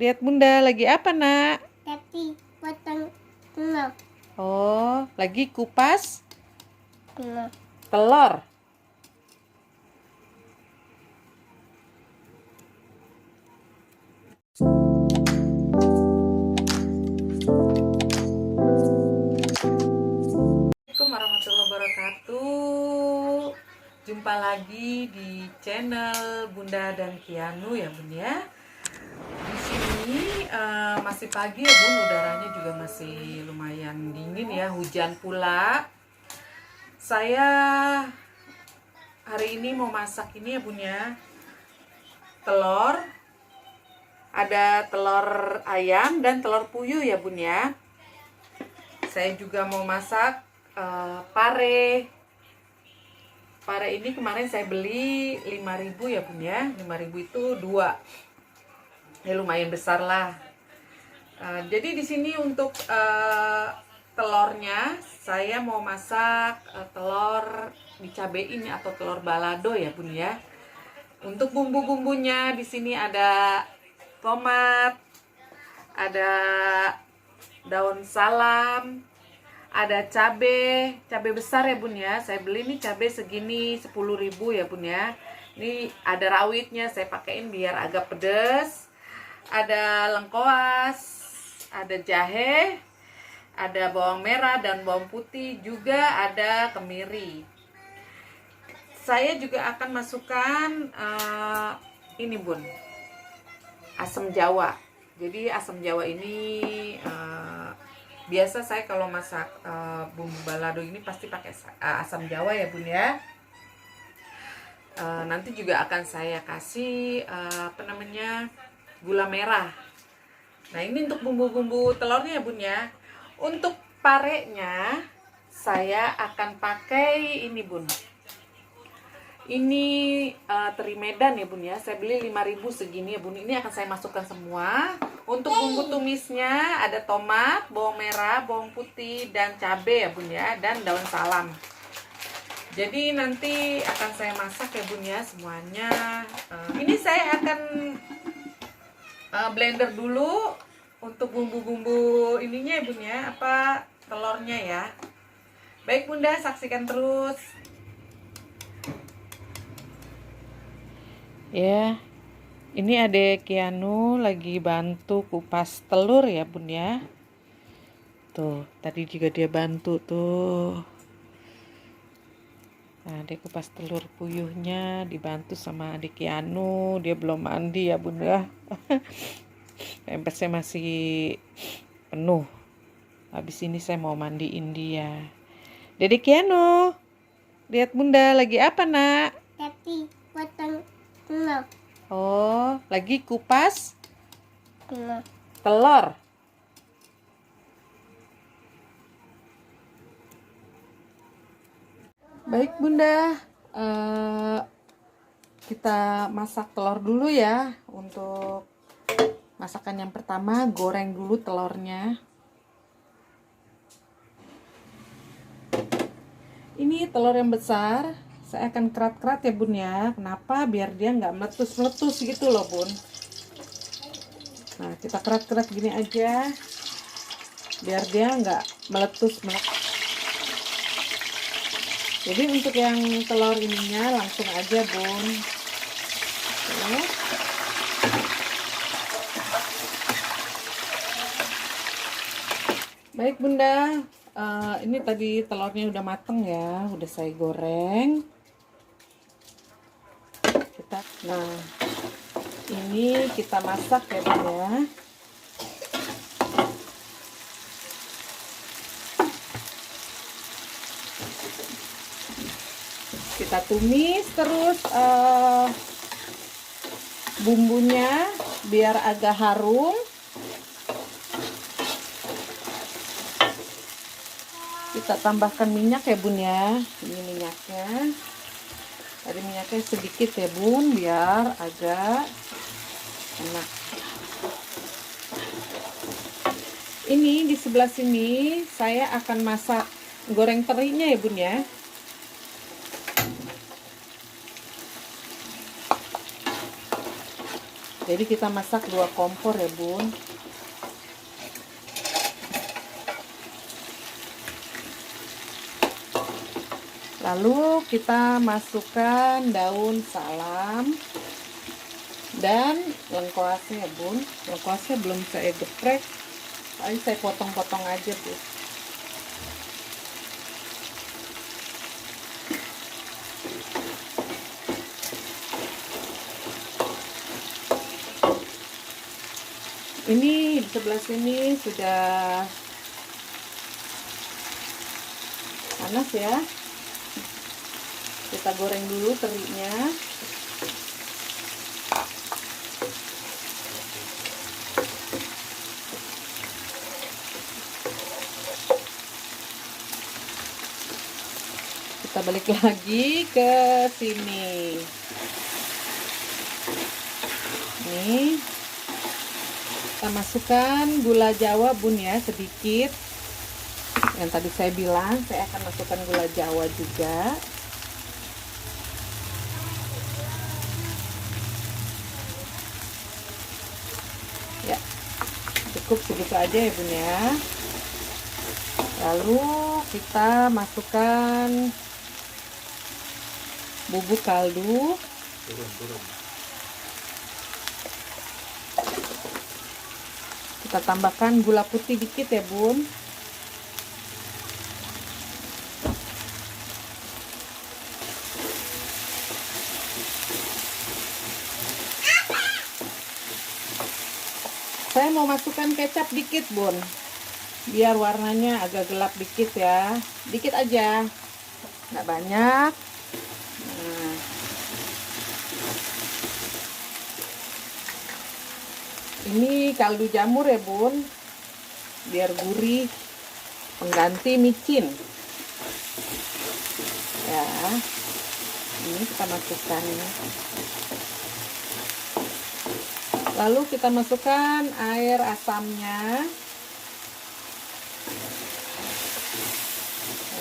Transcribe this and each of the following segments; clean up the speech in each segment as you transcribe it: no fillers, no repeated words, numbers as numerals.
Lihat Bunda, lagi apa nak? Tapi potong telur. Oh, lagi kupas Telur. telur. Assalamualaikum warahmatullahi wabarakatuh. Jumpa lagi di channel Bunda dan Kianu ya Bun ya. Di sini masih pagi ya Bun, udaranya juga masih lumayan dingin ya, hujan pula. Saya hari ini mau masak ini ya Bun ya, telur. Ada telur ayam dan telur puyuh ya Bun ya. Saya juga mau masak pare. Pare ini kemarin saya beli 5.000 ya Bun ya. 5.000 itu 2. Ya lumayan besar lah. Jadi di sini untuk telurnya saya mau masak telur dicabein atau telur balado ya Bun ya. Untuk bumbu-bumbunya di sini ada tomat, ada daun salam, ada cabai besar ya Bun ya. Saya beli nih cabai segini 10.000 ya Bun ya. Ini ada rawitnya, saya pakein biar agak pedas. Ada lengkoas, ada jahe, ada bawang merah dan bawang putih, juga ada kemiri. Saya juga akan masukkan ini Bun, asam jawa. Jadi asam jawa ini biasa saya kalau masak bumbu balado ini pasti pakai asam jawa ya Bun ya. Nanti juga akan saya kasih gula merah. Nah ini untuk bumbu-bumbu telurnya ya Bun ya. Untuk parenya saya akan pakai ini Bun. Ini teri Medan ya Bun ya. Saya beli 5.000 segini ya Bun. Ini akan saya masukkan semua. Untuk bumbu tumisnya ada tomat, bawang merah, bawang putih, dan cabai ya Bun ya. Dan daun salam. Jadi nanti akan saya masak ya Bun ya semuanya. Ini saya akan blender dulu untuk bumbu-bumbu ininya ya Bun ya. Telurnya ya. Baik Bunda, saksikan terus. Ya, ini adek Kianu lagi bantu kupas telur ya Bun ya. Tuh, tadi juga dia bantu tuh. Nah, dia kupas telur puyuhnya dibantu sama adik Kianu. Dia belum mandi ya Bun ya. Pempesnya masih penuh. Habis ini saya mau mandiin dia. Dedek Kianu, lihat Bunda lagi apa nak? Tapi potong telur. Oh, lagi kupas Telur. telur. Baik Bunda, kita masak telur dulu ya. Untuk masakan yang pertama, goreng dulu telurnya. Ini telur yang besar, saya akan kerat-kerat ya Bun ya. Kenapa? Biar dia nggak meletus-meletus gitu loh Bun. Nah, kita kerat-kerat gini aja, biar dia nggak meletus-meletus. Jadi untuk yang telur ininya langsung aja Bun. Oke. Baik Bunda, ini tadi telurnya udah mateng ya, udah saya goreng. Nah, ini kita masak ya Bun ya. Kita tumis terus bumbunya biar agak harum. Kita tambahkan minyak ya Bun ya. Ini minyaknya. Tadi minyaknya sedikit ya Bun, biar agak enak. Ini di sebelah sini saya akan masak goreng terinya ya Bun ya. Jadi kita masak 2 kompor ya bun. Lalu kita masukkan daun salam dan lengkuasnya ya bun. Lengkuasnya belum saya geprek, tapi saya potong-potong aja bu. Ini di sebelah sini sudah panas ya. Kita goreng dulu terinya. Kita balik lagi ke sini. Nih, kita masukkan gula Jawa bun ya, sedikit. Yang tadi saya bilang, saya akan masukkan gula Jawa juga. Ya, cukup segitu aja ya bun ya. Lalu kita masukkan bubuk kaldu. Kita tambahkan gula putih dikit ya bun. Saya mau masukkan kecap dikit bun, biar warnanya agak gelap dikit ya, dikit aja, nggak banyak. Nah, ini kaldu jamur ya bun, biar gurih, pengganti micin ya. Ini kita masukkan ya. Lalu kita masukkan air asamnya.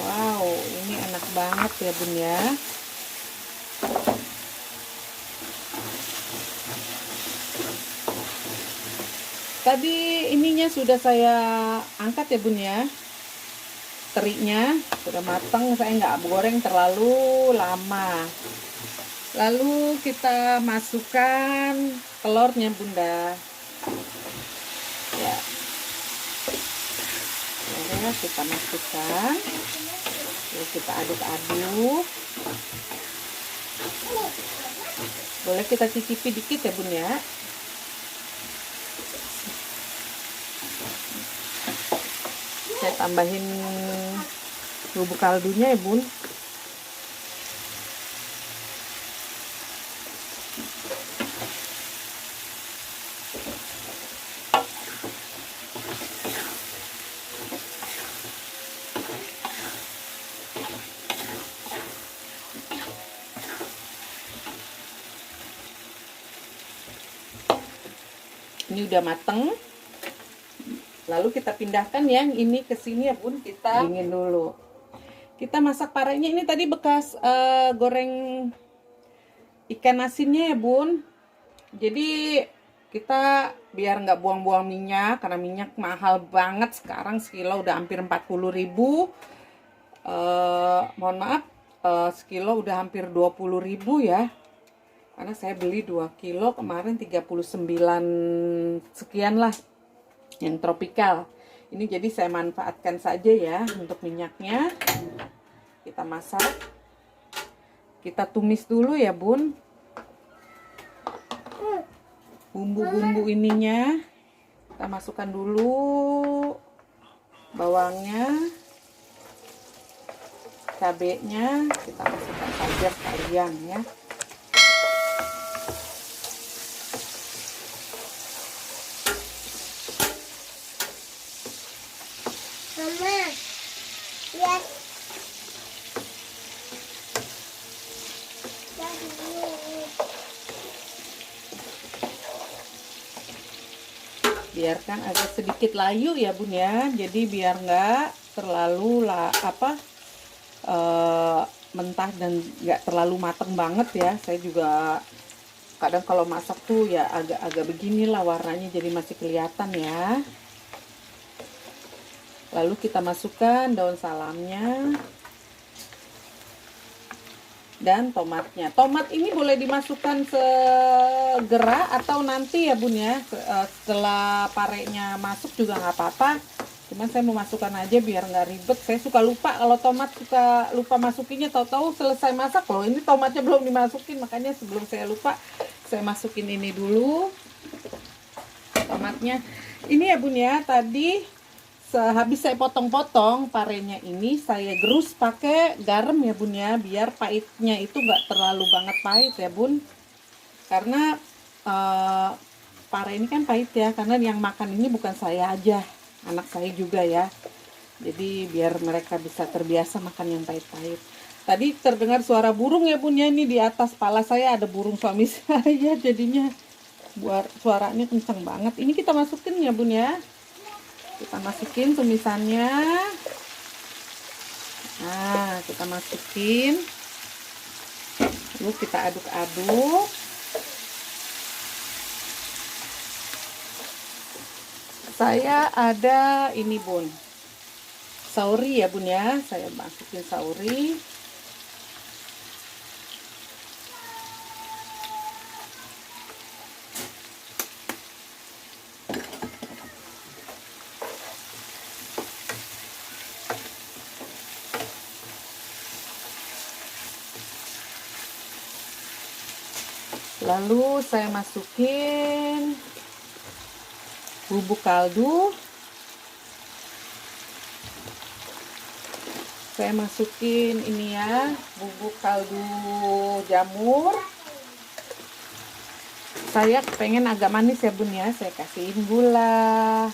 Wow, ini enak banget ya bun ya. Tadi ininya sudah saya angkat ya bun ya. Terinya sudah matang, saya nggak goreng terlalu lama. Lalu kita masukkan telurnya bunda ya. Ya, kita masukkan. Lalu kita aduk-aduk. Boleh kita cicipi dikit ya bun ya. Saya tambahin bubuk kaldunya ya bun. Ini udah mateng. Lalu kita pindahkan yang ini ke sini ya bun, kita dingin dulu. Kita masak parenya, ini tadi bekas goreng ikan asinnya ya bun. Jadi kita biar nggak buang-buang minyak, karena minyak mahal banget sekarang, sekilo udah hampir 40.000. Mohon maaf, sekilo udah hampir 20.000 ya. Karena saya beli 2 kilo kemarin 39 sekian lah, yang tropikal. Ini jadi saya manfaatkan saja ya untuk minyaknya. Kita masak, kita tumis dulu ya bun. Bumbu-bumbu ininya kita masukkan dulu, bawangnya, cabenya kita masukkan saja sekalian ya. Mama, lihat. Biarkan agak sedikit layu ya bun ya. Jadi biar nggak terlalu mentah dan nggak terlalu mateng banget ya. Saya juga kadang kalau masak tuh ya agak-agak beginilah warnanya, jadi masih kelihatan ya. Lalu kita masukkan daun salamnya dan tomatnya. Tomat ini boleh dimasukkan segera atau nanti ya bun ya, setelah parenya masuk juga nggak apa-apa. Cuman saya mau masukkan aja biar nggak ribet. Saya suka lupa kalau tomat, suka lupa masukinnya, tahu-tahu selesai masak loh ini tomatnya belum dimasukin. Makanya sebelum saya lupa, saya masukin ini dulu tomatnya. Ini ya bun ya, tadi sehabis saya potong-potong parenya ini, saya gerus pakai garam ya bun ya, biar pahitnya itu nggak terlalu banget pahit ya bun. Karena pare ini kan pahit ya, karena yang makan ini bukan saya aja, anak saya juga ya. Jadi biar mereka bisa terbiasa makan yang pahit-pahit. Tadi terdengar suara burung ya bun ya, ini di atas kepala saya ada burung suami saya, jadinya buat suaranya kenceng banget. Ini kita masukin ya bun ya. Kita masukin tumisannya. Nah, kita masukin. Lalu kita aduk-aduk. Saya ada ini bun, sauri ya bun ya. Saya masukin sauri. Lalu saya masukin bubuk kaldu. Saya masukin ini ya, bubuk kaldu jamur. Saya pengen agak manis ya bun ya, saya kasihin gula.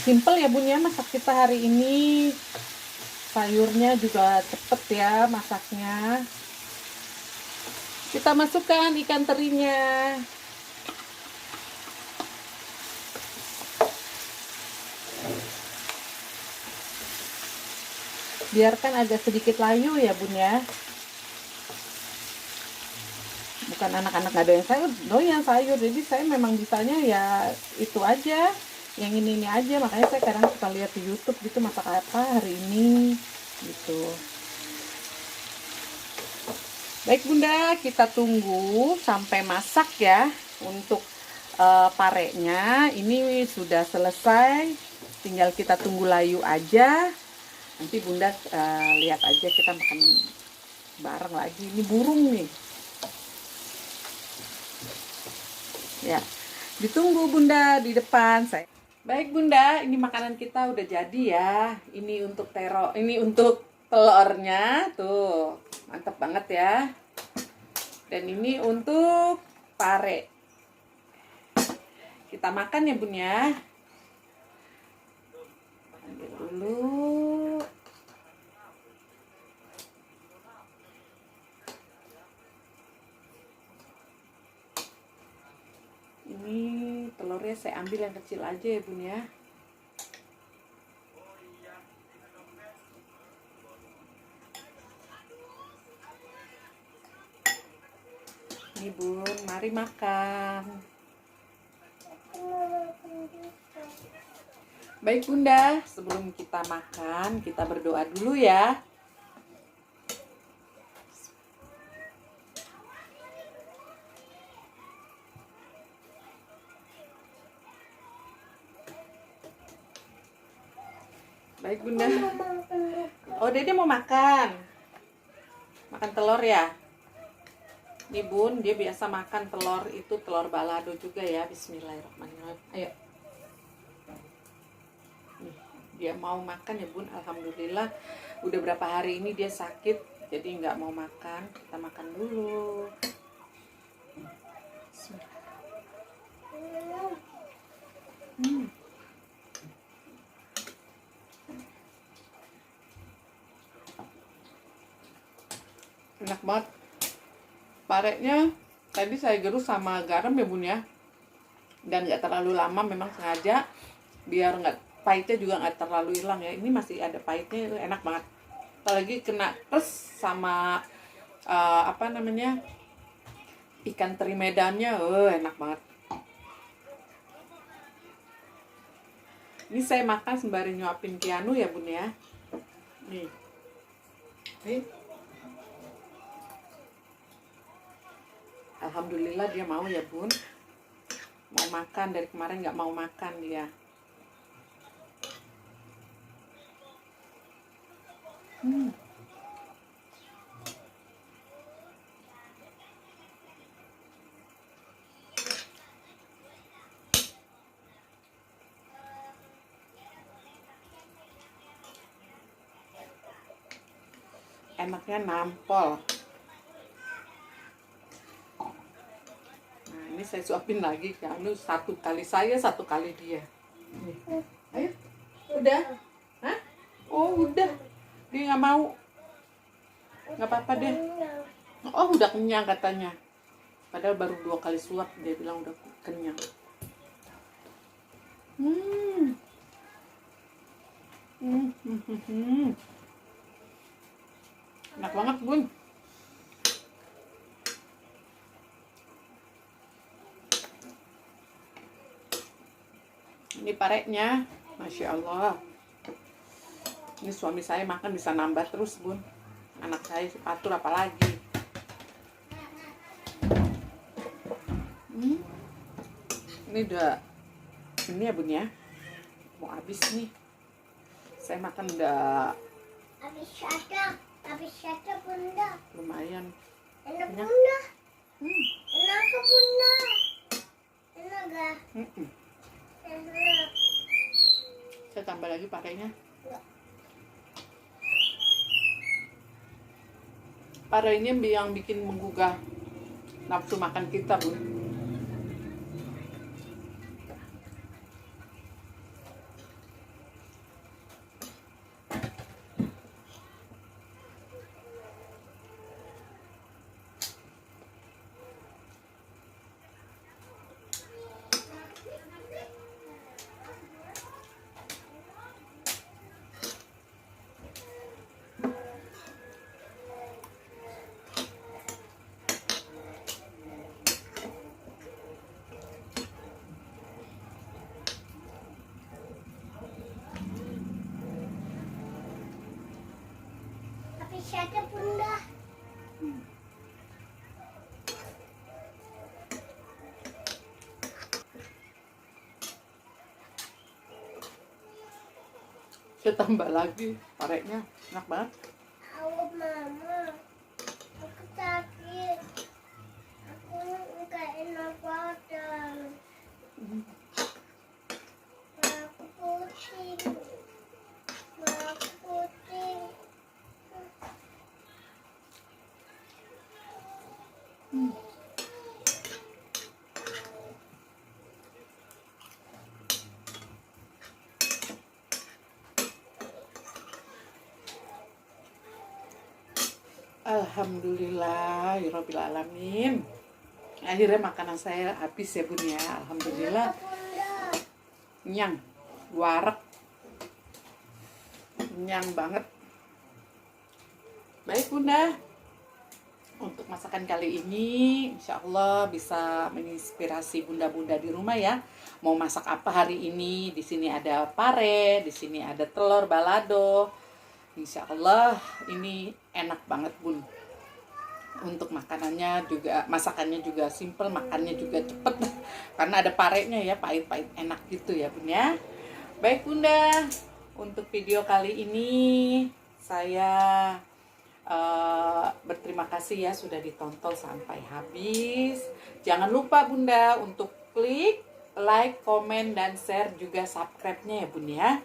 Simple ya bun ya masak kita hari ini. Sayurnya juga cepet ya masaknya. Kita masukkan ikan terinya. Biarkan agak sedikit layu ya bun ya. Bukan anak-anak gak doyan sayur, doyan sayur. Jadi saya memang bisanya ya itu aja, yang ini aja. Makanya saya kadang suka lihat di YouTube gitu, masak apa hari ini gitu. Baik bunda, kita tunggu sampai masak ya. Untuk parenya ini sudah selesai, tinggal kita tunggu layu aja. Nanti bunda lihat aja, kita makan bareng lagi. Ini burung nih ya, ditunggu bunda di depan saya. Baik bunda, ini makanan kita udah jadi ya. Ini untuk ini untuk telurnya tuh, mantap banget ya. Dan ini untuk pare. Kita makan ya bun ya. Ambil dulu. Ini telurnya saya ambil yang kecil aja ya bun ya. Ini bun, mari makan. Baik bunda, sebelum kita makan kita berdoa dulu ya. Baik bunda. Oh dede mau makan. Makan telur ya. Nih bun, dia biasa makan telur itu, telur balado juga ya. Bismillahirrahmanirrahim. Ayo. Nih, dia mau makan ya bun. Alhamdulillah. Udah berapa hari ini dia sakit, jadi nggak mau makan. Kita makan dulu. Enak banget. Parenya tadi saya gerus sama garam ya bun ya. dan nggak terlalu lama, memang sengaja biar nggak pahitnya juga nggak terlalu hilang ya. Ini masih ada pahitnya, itu enak banget. Apalagi kena plus sama apa namanya, ikan teri medannya, enak banget. Ini saya makan sembari nyuapin Keanu ya bun ya. Nih, nih. Alhamdulillah dia mau ya bun, mau makan. Dari kemarin nggak mau makan dia. Enaknya nampol. Nah ini saya suapin lagi kan, satu kali saya, satu kali dia. Nih. Ayo, udah? Hah? Oh udah, dia nggak mau. Nggak apa-apa deh. Oh udah kenyang katanya. Padahal baru 2 kali suap, dia bilang udah kenyang. Enak banget bun. Ini pareknya, Masya Allah. Ini suami saya makan bisa nambah terus bun. Anak saya si Patur apalagi. Ini udah, ini ya bun ya, mau habis nih. Saya makan udah habis satu bunda. lumayan. Enak Banyak. bunda. Enak ke bunda. Enak gak? Enak. Saya tambah lagi pakainya. Pare ini yang bikin menggugah nafsu makan kita bun. Habis satu bunda. Saya tambah lagi pareknya, enak banget. Aku mama. Aku sakit. Aku nggak enak badan. Aku pusing. Aku pusing. Alhamdulillah, Rabbil alamin. Akhirnya makanan saya habis ya bun ya. Alhamdulillah. Bunda. Kenyang, warak, kenyang banget. Baik bunda, untuk masakan kali ini insya Allah bisa menginspirasi bunda-bunda di rumah ya. Mau masak apa hari ini? Di sini ada pare, di sini ada telur balado. Insya Allah ini enak banget bun. Untuk makanannya juga, masakannya juga simple, makannya juga cepet karena ada parenya ya, pahit-pahit enak gitu ya bun ya. Baik bunda, untuk video kali ini saya berterima kasih ya sudah ditonton sampai habis. Jangan lupa bunda untuk klik like, komen, dan share juga subscribe-nya ya bun ya.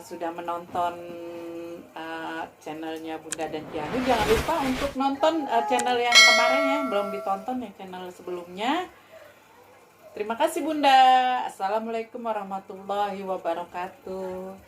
Sudah menonton channelnya Bunda dan Keanu, jangan lupa untuk nonton channel yang kemarin ya, belum ditonton ya channel sebelumnya. Terima kasih Bunda. Assalamualaikum warahmatullahi wabarakatuh.